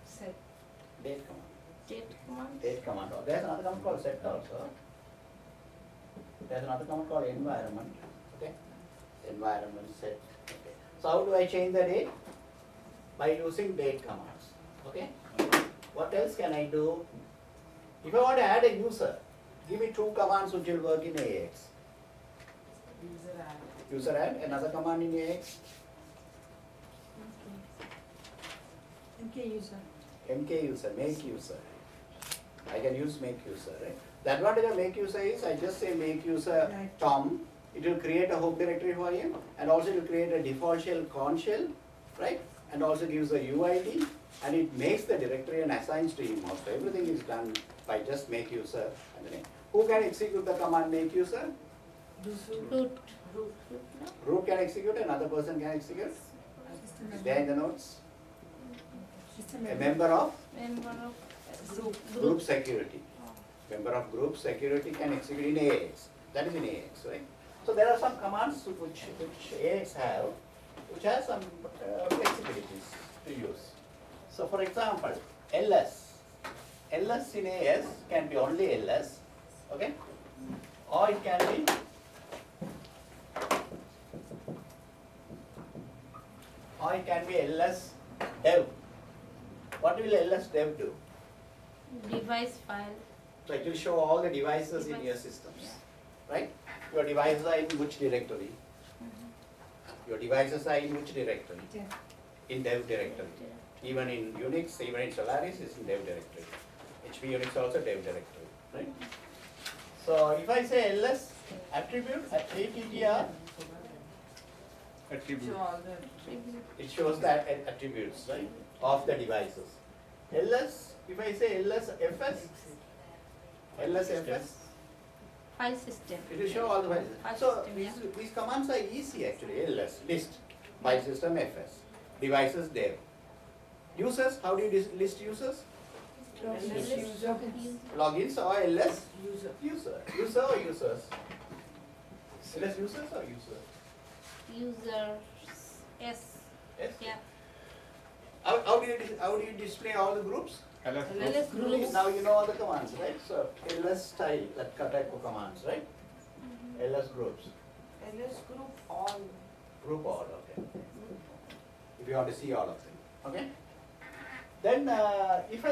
Set. Date command. Date command. Date command. There's another command called set also. There's another command called environment. Okay. Environment set. Okay. So how do I change the date? By using date commands. Okay. What else can I do? If I want to add a user, give me two commands which will work in AIX. User add. User add, another command in AIX. MK user. MK user, make user. I can use make user, right? The advantage of make user is I just say make user Right. Tom. It will create a home directory for him, and also it will create a default shell con shell, right? And also gives a UID, and it makes the directory and assigns to him also. Everything is done by just make user and the name. Who can execute the command make user? Root. Root can execute, another person can execute. Is there in the notes? A member of Member of group security. Member of group security can execute in AIX. That is in AIX, right? So there are some commands which AIX have, which has some flexibilities to use. So for example, ls. ls in AS can be only ls, okay? Or it can be ls dev. What will ls dev do? device file. So it will show all the devices in your systems, right? Your devices are in which directory? Your devices are in which directory? Yeah. In dev directory. Even in Unix, even in Solaris, is in dev directory. HP Unix also dev directory, right? So if I say ls attribute attr, Show all the it shows the attributes, right, of the devices. ls, if I say ls fs, File system. it will show all the files. File So system, these commands are easy actually. ls, list, file system fs, devices dev. Users, how do you list users? user. Logins or ls User. user or users? ls users or users? Users. Yes. Yes. Yeah. How do you display all the groups? LS groups. Now you know all the commands, right? So ls style, that type of commands, right? ls groups, LS group all. group all, okay. If you want to see all of them, okay. Then if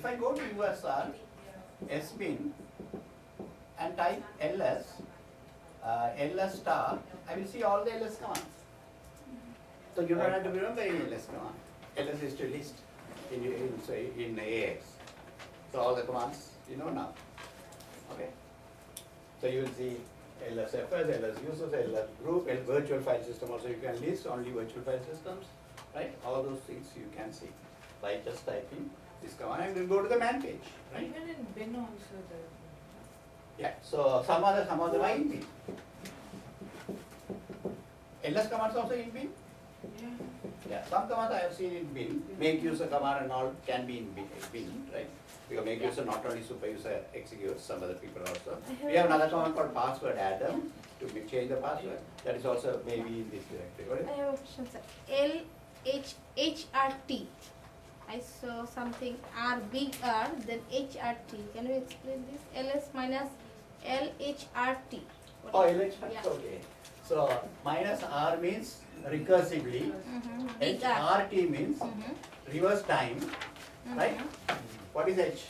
I go to USR sbin and type ls ls star, I will see all the ls commands. So you don't have to remember any ls command. ls is to list in AIX. So all the commands you know now. Okay. So you will see LSFS, LS users, LS group, and virtual file system also. You can list only virtual file systems, right? All those things you can see by just typing this command and then go to the man page, right? Even in bin also there. Yeah. So some of them are in bin. LS commands also in bin. Yeah. Yeah, some commands I have seen in bin. Make user command and all can be in bin, right? Because make user not only super user executes, some other people also. We have another command called password Adam to change the password. That is also maybe in this directory. What is I it? have a question, sir. LHRT. I saw something R, big R, then HRT. Can you explain this? LS minus LHRT. Oh, LH, Yeah. okay. So minus R means recursively. Big R. HRT means reverse time, right? What is H?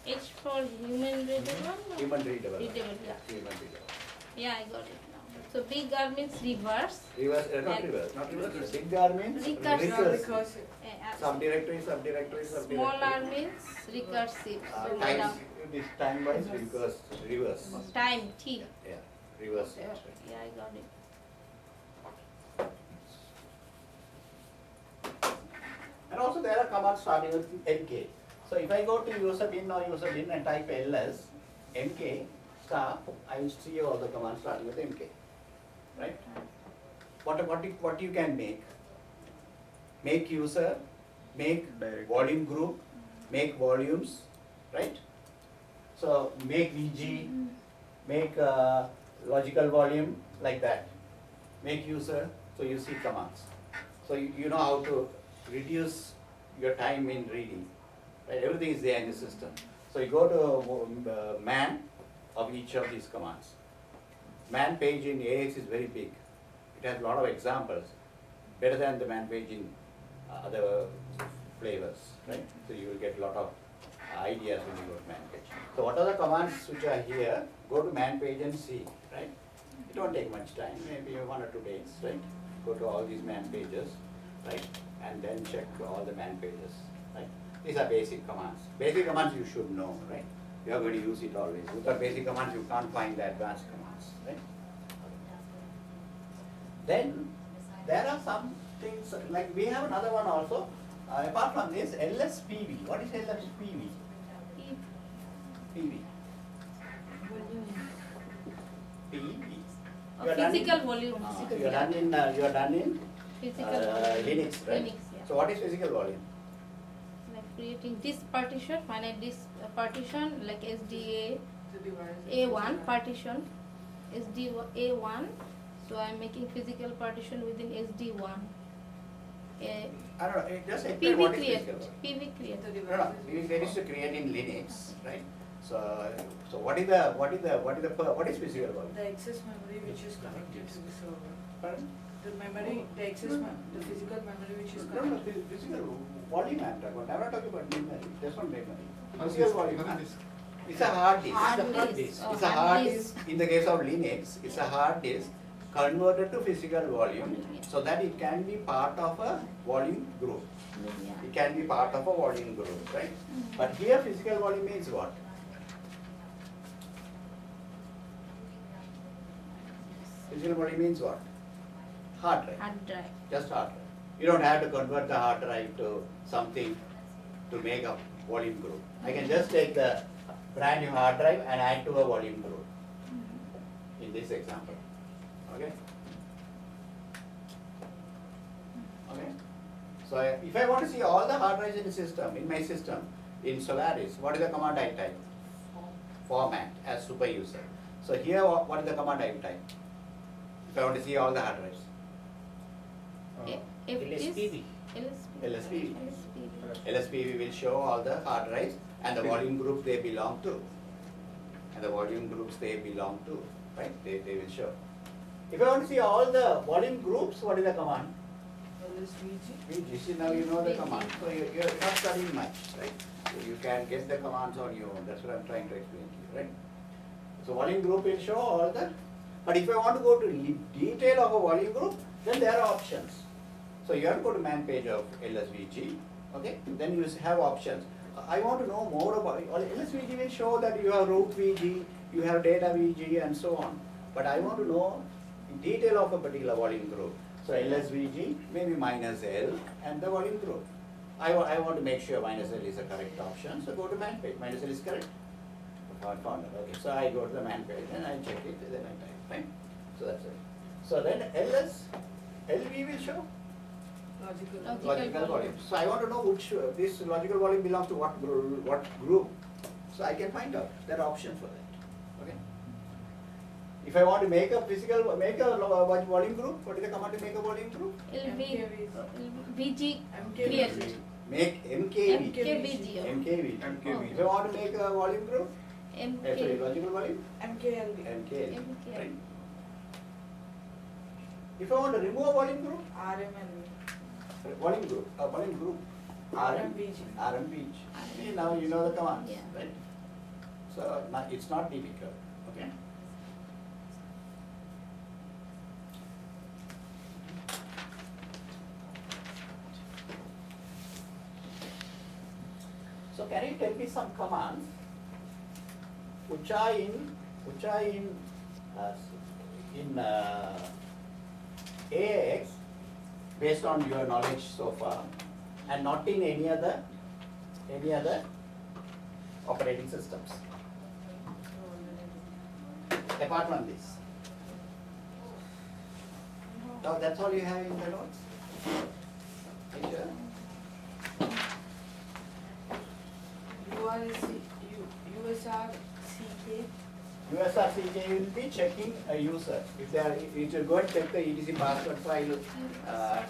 H for human readable? Human readable. Readable, yeah. Human readable. Yeah, I got it now. So big R means reverse. Reverse, not And- reverse, not reverse. Big R means Recursive. Recursive. Subdirectory, subdirectory, Small r subdirectory. means recursive. So Times, down. this time wise reverse. Time, T. Yeah, reverse. Yeah, I got it. And also there are commands starting with MK. So if I go to user bin or user bin and type ls mk, start, I will see all the commands starting with MK, right? What you can make user, make Direct. volume group, make volumes, right? So make VG, make logical volume, like that. Make user, so you see commands. So you know how to reduce your time in reading, right? Everything is there in the system. So you go to man of each of these commands. Man page in AIX is very big. It has a lot of examples, better than the man page in other flavors, right? So you will get a lot of ideas when you go to man page. So what are the commands which are here? Go to man page and see, right? It won't take much time, maybe 1 or 2 days, right? Go to all these man pages, right? And then check all the man pages, right? These are basic commands. Basic commands you should know, right? You are going to use it always. Without basic commands, you can't find the advanced commands, right? Then there are some things, like we have another one also. Apart from this, LSPV. What is LSPV? PV. PV. You are done in- Physical volume. You are done in Physical Linux, right? Linux, yeah. So what is physical volume? Like creating this partition, finite this partition, like SDA The device. A1 partition, SDA1. So I'm making physical partition within SD1. I don't know, just explain PV what is create. physical volume. PV create. The No, no, device. there is to create in Linux, right? So what is physical volume? The access memory which is connected to the server. Pardon? The memory, the the physical memory which is No, no, connected. physical volume I'm talking about. I'm not talking about memory. Just not memory. Hard Physical disk, volume. hard huh? disk. It's a hard disk. Hard It's a hard disk. disk. Oh, It's a hard hard disk. disk. In the case of Linux, it's a hard disk converted to physical volume so that it can be part of a volume group. Yeah. It can be part of a volume group, right? But here physical volume means what? Physical volume means what? Hard drive. Hard drive. Just hard drive. You don't have to convert the hard drive to something to make a volume group. I can just take the brand new hard drive and add to a volume group in this example. Okay? Okay? So if I want to see all the hard drives in the system, in my system, in Solaris, what is the command I type? Format as super user. So here what is the command I type? If I want to see all the hard drives. If it is LSPV. LSPV. LSPV. LSPV will show all the hard drives and the volume group they belong to. And the volume groups they belong to, right? They will show. If I want to see all the volume groups, what is the command? LSVG. You see, now you know the command. So you're not studying much, right? So you can get the commands on your own. That's what I'm trying to explain to you, right? So volume group will show all the, but if I want to go to detail of a volume group, then there are options. So you have to go to man page of LSVG, okay? Then you have options. I want to know more about it. LSVG will show that you have root VG, you have data VG and so on. But I want to know in detail of a particular volume group. So LSVG, maybe minus L and the volume group. I want to make sure minus L is a correct option, so go to man page. Minus L is correct. I found it. Okay, so I go to the man page and I check it, then I type, right? So that's it. So then LV will show Logical. logical volume. So I want to know which this logical volume belongs to what group. So I can find out. There are options for that. Okay. If I want to make a volume group, what is the command to make a volume group? VG MKV. create. Make MKV. MKVG. MKV. MKV. If I want to make a volume group, sorry, MK. logical volume, MKLV. MKL. MKL. Right. If I want to remove a volume group, RMLV. volume group, RMVG. RMPG. See, now you know the commands, Yeah. right? So it's not difficult, okay? So can you tell me some commands which are in AIX based on your knowledge so far and not in any other operating systems? apart from this. Now that's all you have in the notes? Are you sure? USRCK. USRCK will be checking a user. If they are, it will go and check the etc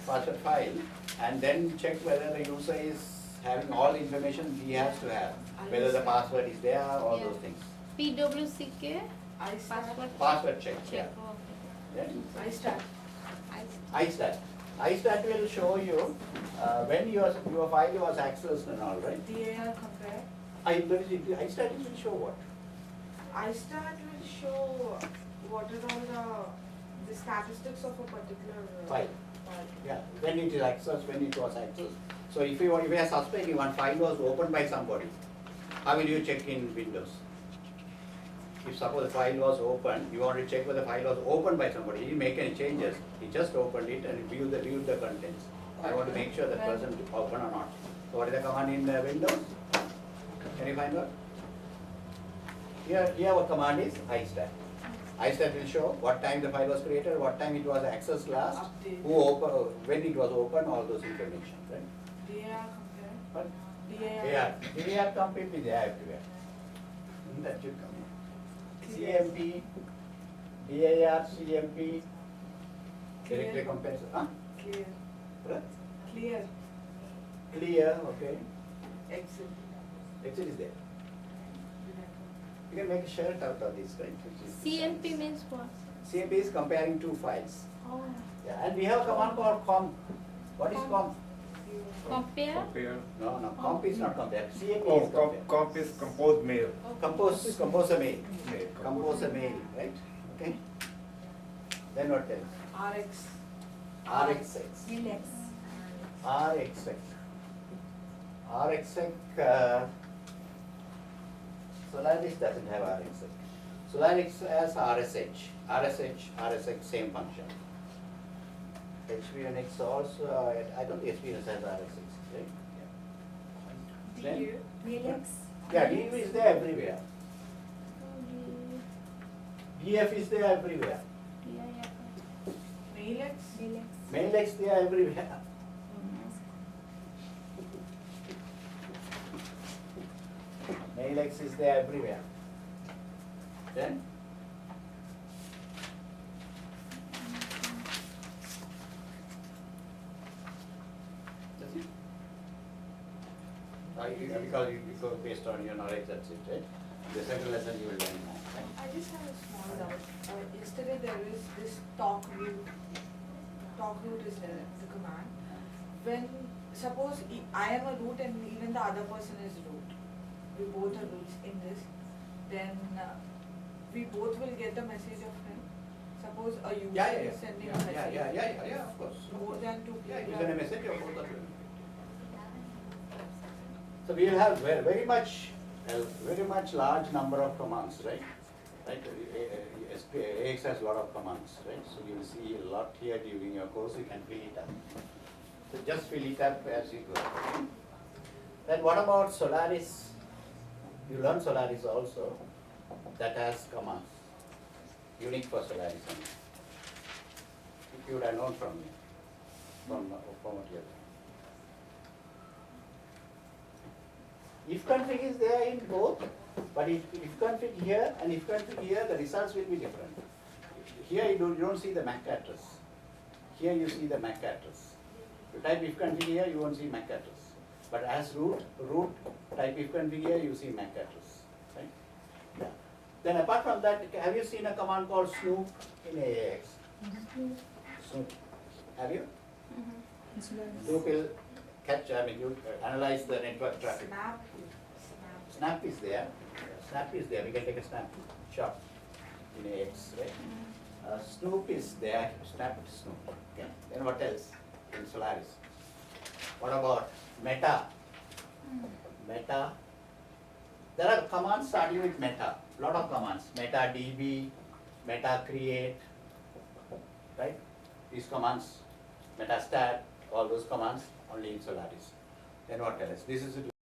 password file, and then check whether the user is having all the information he has to have, whether the password is there, all Yeah. those things. PWCK I start. password Password check, yeah. check. Oh, Then I start. I iStat. iStat will show you when your file was accessed and all, right? DAR compare. iStat will show what? I start will show what are all the statistics of a particular File. file. Yeah, when it is accessed, when it was accessed. So if you are suspecting one file was opened by somebody, how will you check in Windows? If suppose the file was opened, you want to check whether the file was opened by somebody, he didn't make any changes, he just opened it and viewed the contents. I want to make sure that person opened or not. So what is the command in Windows? Can you find out? Here our command is iStat. iStat will show what time the file was created, what time it was accessed last, Update. who opened, when it was opened, all those information, right? DAR compare. But DAR. DAR complete is there everywhere. That should come. CMP, DAR, CMP, directly compares, huh? Clear. Right? Clear. Clear, okay. Exit. Excel is there. You can make a shirt out of this, right? Which is CMP means what? CMP is comparing two files. Oh, Yeah, and we have a command called comp. What is comp? compare. Compare. No, comp is not compare. CMP Oh, is compare. comp is compose mail. Compose a mail. Mail. Compose a mail, right? Okay. Then what else? RX. RxX. Relax. RxX. RxX, Solaris doesn't have RxX. Solaris has RSH. RSX, same function. HP Unix also, I don't think HP Unix has RSH, right? Yeah. Then- Relax. Yeah, DU is there everywhere. DF is there everywhere. Relax. Mailx there everywhere. Mailx is there everywhere. Then? That's it. Because you go based on your knowledge, that's it, right? The second lesson you will learn more, right? I just have a small doubt. Yesterday there is this talk root. Talk root is there, the command. When suppose I am a root and even the other person is root, we both are roots in this, then we both will get the message of him. Suppose a user Yeah. is sending a message. Yeah, of course. More than two Yeah, people. you send a message or both of you. So we will have very much large number of commands, right? Right, AIX has a lot of commands, right? So you will see a lot here during your course, you can fill it up. So just fill it up as you go. Then what about Solaris? You learn Solaris also, that has commands, unique for Solaris. If you would have known from me, from what you have done. If config is there in both, but if config here and if config here, the results will be different. Here you don't see the MAC address. Here you see the MAC address. You type if config here, you won't see MAC address. But as root type if config here, you see MAC address. Right? Yeah. Then apart from that, have you seen a command called snoop in AIX? Snoop. Have you? Snoop will you analyze the network traffic. Snap is there. Snap is there. We can take a snapshot in AIX, right? Snoop is there. Snap Snoop. Okay. Then what else in Solaris? What about meta? Meta. There are commands starting with meta. Lot of commands. Meta db, meta create, right? These commands, metastat, all those commands only in Solaris. Then what else? This is